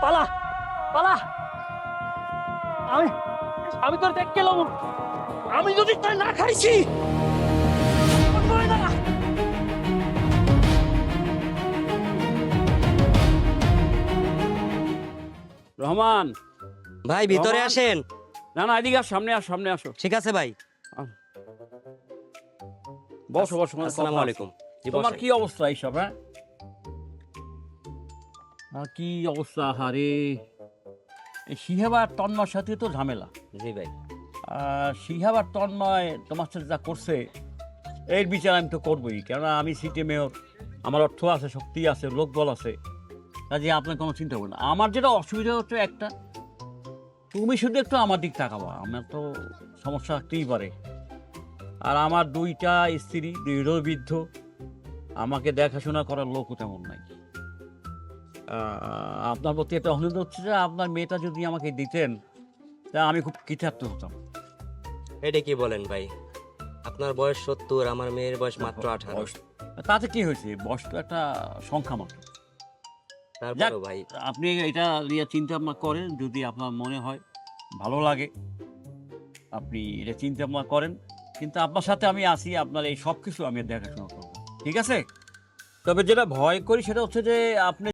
পালা পালা। আমি আমি তোর দেখ গেলাম, আমি যদি তাই না খাইছি রহমান। ভাই ভিতরে রহমান। আসেন। না না, এদিকে সামনে আসো, সামনে আসো। ঠিক আছে ভাই। বসো বসো। আসসালামু আলাইকুম। জি, তোমার বসেন। কি অবস্থা এইসব? হ্যাঁ, কি অবস্থা? হারে, শিহাব আর তন্ময়ের সাথে তো ঝামেলা। জি ভাই। শিহাব আর তন্ময় তোমার সাথে যা করছে, এর বিচার আমি তো করবোই, কেননা আমি সিটি মেয়র, আমার অর্থ আছে, শক্তি আছে, লোকবল আছে, কাজে আপনার কোনো চিন্তা করবেন না। আমার যেটা অসুবিধা হচ্ছে একটা, তুমি শুধু একটু আমার দিক তাকাবা, আমার তো সমস্যা থাকতেই পারে। আর আমার দুইটা স্ত্রী, দুই বৃদ্ধ, আমাকে দেখাশোনা করার লোকও তেমন নাই। আপনার প্রতি একটা অনুরোধ হচ্ছে যে আপনার মেয়েটা যদি আমাকে দিতেন, তা আমি খুব কৃতার্থ হতাম। এটা কি বলেন ভাই? আপনার বয়স 70, আমার মেয়ের বয়স মাত্র 18। বয়স- তাতে কি হয়েছে? বয়স তো একটা সংখ্যা মাত্র। যাক, তারপরও ভাই, আপনি এটা নিয়ে চিন্তা ভাবনা করেন, যদি আপনার মনে হয় ভালো লাগে আপনি এটা চিন্তা ভাবনা করেন, কিন্তু আপনার সাথে আমি আসি, আপনার এই সব কিছু আমি দেখাশোনা করবো, ঠিক আছে? তবে যেটা ভয় করি সেটা হচ্ছে যে আপনি